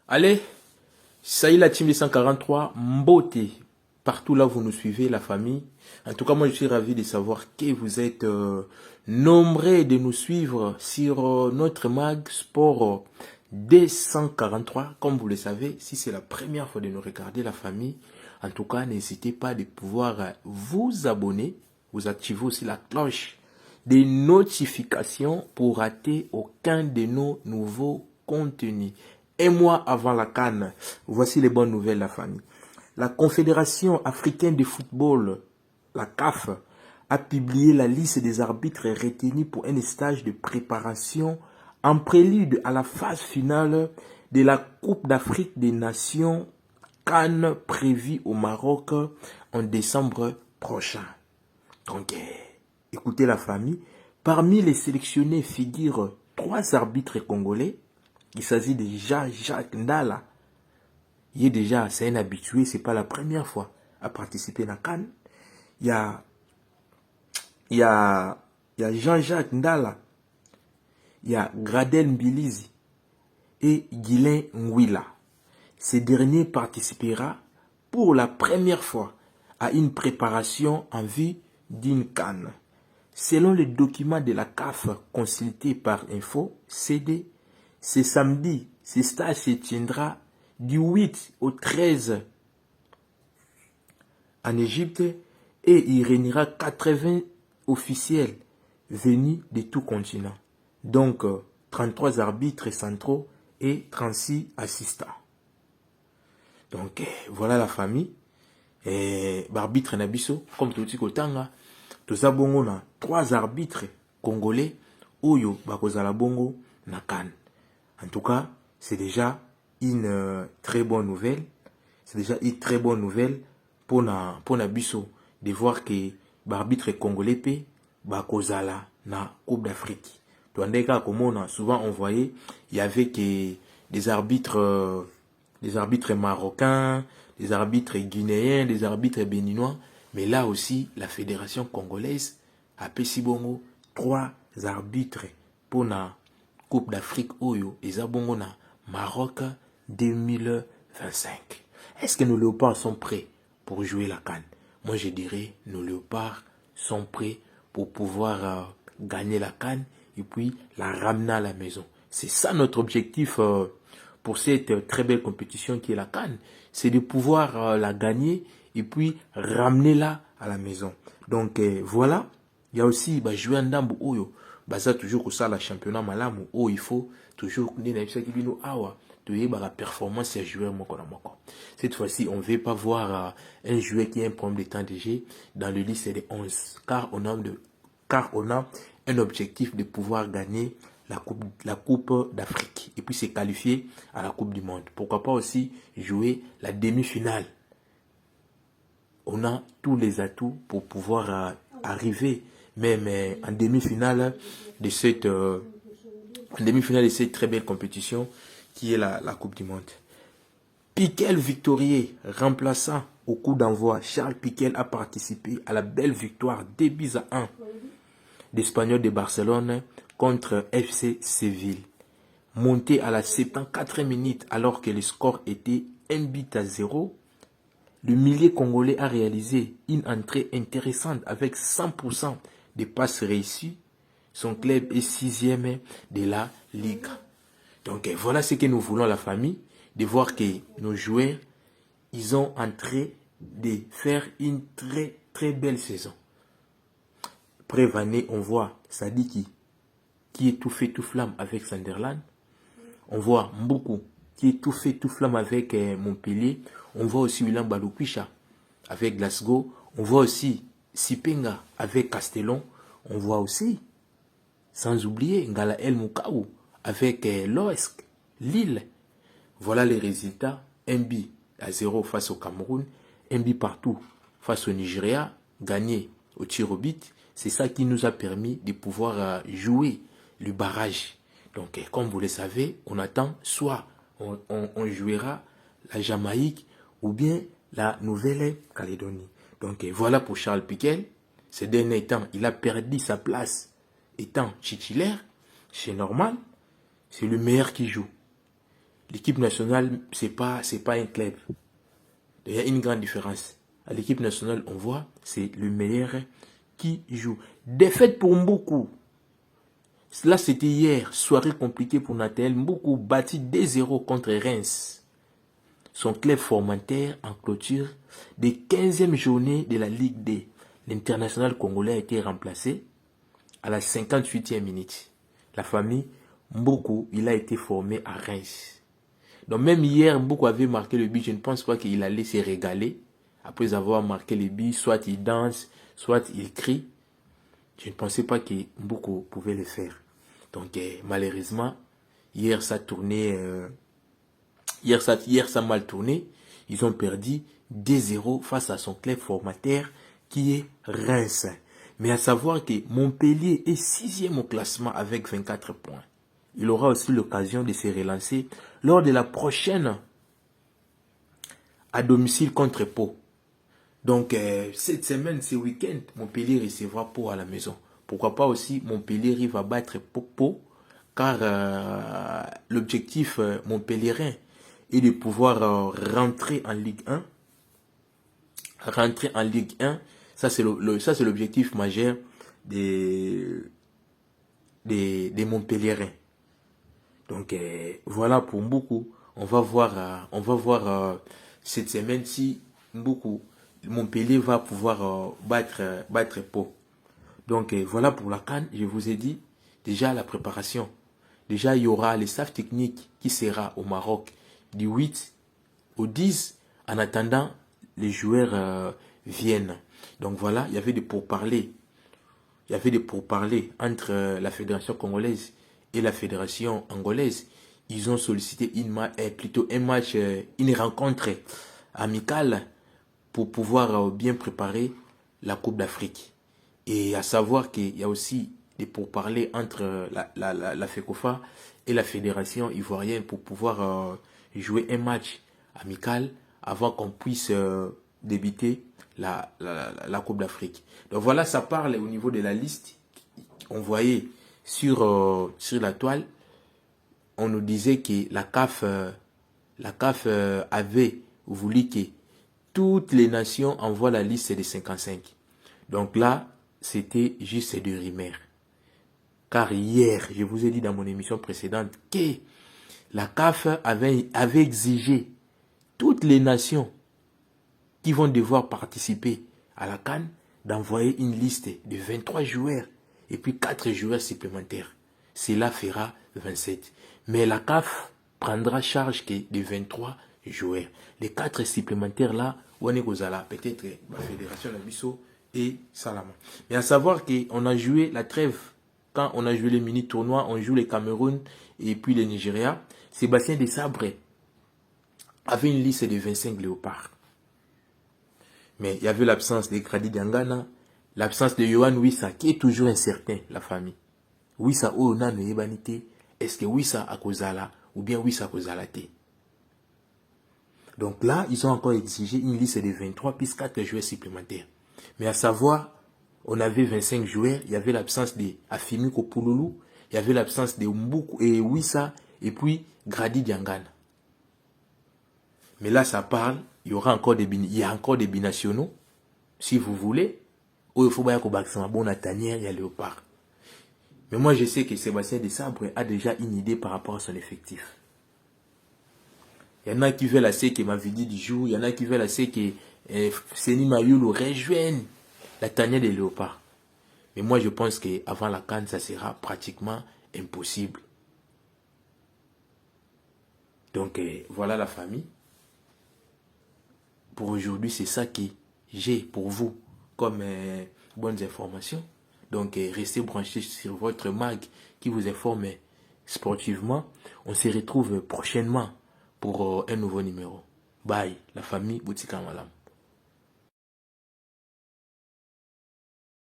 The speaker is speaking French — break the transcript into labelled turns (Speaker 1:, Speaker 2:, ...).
Speaker 1: Allez, ça y est la team des 143, Mbote. Partout là où vous nous suivez, la famille. En tout cas, moi je suis ravi de savoir que vous êtes nombreux de nous suivre sur notre mag sport D143. Comme vous le savez, si c'est la première fois de nous regarder, la famille, en tout cas, n'hésitez pas de pouvoir vous abonner. Vous activez aussi la cloche des notifications pour rater aucun de nos nouveaux contenus. Un mois avant la CAN, voici les bonnes nouvelles, la famille. La Confédération africaine de football, la CAF, a publié la liste des arbitres retenus pour un stage de préparation en prélude à la phase finale de la Coupe d'Afrique des Nations CAN prévue au Maroc en décembre prochain. Donc, écoutez la famille, parmi les sélectionnés figurent 3 arbitres congolais. Il s'agit de Jean-Jacques Ndala. C'est un habitué, c'est pas la première fois à participer à la CAN. Il y a Jean-Jacques Ndala, il y a Gradel Mbilizi et Guilain Ngwila. Ce dernier participera pour la première fois à une préparation en vue d'une CAN. Selon les documents de la CAF consultés par Info CD, ce samedi, ce stage se tiendra du 8 au 13 en Égypte et il réunira 80 officiels venus de tout continent. Donc 33 arbitres centraux et 36 assistants. Donc voilà la famille. Arbitre Nabiso, comme tout dit Kotanga, tout ça bongo na 3 arbitres congolais oyo bakozala bongo na CAN. En tout cas, c'est déjà une très bonne nouvelle. C'est déjà une très bonne nouvelle pour Nabiso de voir que l'arbitre congolais pe bakozala na Coupe d'Afrique. Souvent on voyait il y avait que des arbitres marocains, des arbitres guinéens, des arbitres béninois, mais là aussi la fédération congolaise a pesi bongo 3 arbitres pour la Coupe d'Afrique Oyo et Zabongo na Maroc 2025. Est-ce que nos léopards sont prêts pour jouer la CAN? Moi je dirais nos léopards sont prêts pour pouvoir gagner la CAN et puis la ramener à la maison. C'est ça notre objectif pour cette très belle compétition qui est la CAN. C'est de pouvoir la gagner et puis ramener-la à la maison. Donc voilà. Il y a aussi jouer en Ndambu Oyo. Ça toujours ça la championnat malamu où il faut toujours la performance à joueur moko. Cette fois-ci, on ne veut pas voir un joueur qui a un problème de temps de jeu dans le liste des 11 car on a un objectif de pouvoir gagner la coupe d'Afrique et puis se qualifier à la Coupe du Monde. Pourquoi pas aussi jouer la demi-finale. On a tous les atouts pour pouvoir arriver même en demi-finale de cette très belle compétition qui est la Coupe du Monde. Piquel Victorier, remplaçant au coup d'envoi, Charles Piquel a participé à la belle victoire 2-1 d'Espanyol de Barcelone contre FC Séville. Monté à la 74e minute alors que le score était 1-0, le milieu congolais a réalisé une entrée intéressante avec 100% des passes réussies. Son club est 6e de la Ligue. Donc voilà ce que nous voulons la famille, de voir que nos joueurs, ils ont en train de faire une très très belle saison. Prévané, on voit Sadiki qui est tout fait tout flamme avec Sunderland. On voit Mboukou qui est tout fait tout flamme avec Montpellier. On voit aussi William Balukwisha avec Glasgow. On voit aussi Sipenga avec Castellon. On voit aussi, sans oublier, Ngala El Moukaou avec l'OSC, Lille. Voilà les résultats. 1-0 face au Cameroun. 1 partout face au Nigeria. Gagné au tir au but. C'est ça qui nous a permis de pouvoir jouer le barrage. Donc, comme vous le savez, on attend soit on jouera la Jamaïque ou bien la Nouvelle-Calédonie. Donc, voilà pour Charles Piquel. Ces derniers temps, il a perdu sa place étant titulaire. C'est normal. C'est le meilleur qui joue. L'équipe nationale, c'est pas un club. Il y a une grande différence. À l'équipe nationale, on voit, c'est le meilleur qui joue. Défaite pour Mboukou. Là, c'était hier, soirée compliquée pour Nathanaël Mboukou, battu 2-0 contre Reims. Son club formateur en clôture des 15e journée de la Ligue D. L'international congolais a été remplacé à la 58e minute. La famille Mboukou, il a été formé à Reims. Donc même hier, Mboukou avait marqué le but. Je ne pense pas qu'il allait se régaler. Après avoir marqué le but, soit il danse, soit il crie. Je ne pensais pas que Mboukou pouvait le faire. Donc malheureusement, hier ça tournait, hier ça a mal tourné. Ils ont perdu 2-0 face à son club formateur qui est Reims. Mais à savoir que Montpellier est 6e au classement avec 24 points. Il aura aussi l'occasion de se relancer lors de la prochaine à domicile contre Pau. Donc, cette semaine, ce week-end, Montpellier recevra Pau à la maison. Pourquoi pas aussi Montpellier va battre Pau, car l'objectif montpellierin est de pouvoir rentrer en Ligue 1. Rentrer en Ligue 1, ça c'est l'objectif majeur des Montpelliérains. Donc voilà pour Mboukou. On va voir cette semaine si Montpellier va pouvoir battre Pau. Donc voilà pour la CAN. Je vous ai dit déjà la préparation. Déjà il y aura le staff technique qui sera au Maroc du 8 au 10. En attendant, les joueurs viennent. Donc voilà, il y avait des pourparlers. Il y avait des pourparlers entre la fédération congolaise et la fédération angolaise. Ils ont sollicité une rencontre amicale pour pouvoir bien préparer la Coupe d'Afrique. Et à savoir qu'il y a aussi des pourparlers entre la FECOFA et la fédération ivoirienne pour pouvoir jouer un match amical avant qu'on puisse débuter la Coupe d'Afrique. Donc voilà, ça parle au niveau de la liste. On voyait sur la toile, on nous disait que la CAF avait voulu que toutes les nations envoient la liste des 55. Donc là, c'était juste des rumeurs. Car hier, je vous ai dit dans mon émission précédente que la CAF avait exigé toutes les nations qui vont devoir participer à la CAN d'envoyer une liste de 23 joueurs et puis 4 joueurs supplémentaires. Cela fera 27. Mais la CAF prendra charge que de 23 joueurs. Les 4 supplémentaires là, on est peut-être la Fédération Labisso et Salama. Mais à savoir qu'on a joué la trêve. Quand on a joué les mini-tournois, on joue les Cameroun et puis le Nigeria. Sébastien Desabre avait une liste de 25 léopards. Mais il y avait l'absence de Grady Diangana, l'absence de Yohan Wissa, qui est toujours incertain, la famille. Wissa ou Nano Ebanité, est-ce que Wissa a Kozala ou bien Wissa a Kozala T? Donc là, ils ont encore exigé une liste de 23 plus 4 joueurs supplémentaires. Mais à savoir, on avait 25 joueurs, il y avait l'absence de Afimi Kopouloulou, il y avait l'absence de Mboukou et Wissa, et puis Grady Diangana. Mais là, ça parle, il y a encore des binationaux, si vous voulez. Ou il faut bien qu'on baxe bon à Tanière et à Léopard. Mais moi, je sais que Sébastien Desabre a déjà une idée par rapport à son effectif. Il y en a qui veulent assez que Mavidi du jour, il y en a qui veulent assez que Seni Mayoulou rejoigne la Tanière des Léopards. Mais moi, je pense qu'avant la CAN, ça sera pratiquement impossible. Donc, voilà la famille. Pour aujourd'hui, c'est ça que j'ai pour vous comme bonnes informations. Donc, restez branchés sur votre mag qui vous informe sportivement. On se retrouve prochainement pour un nouveau numéro. Bye, la famille Boutika Malam.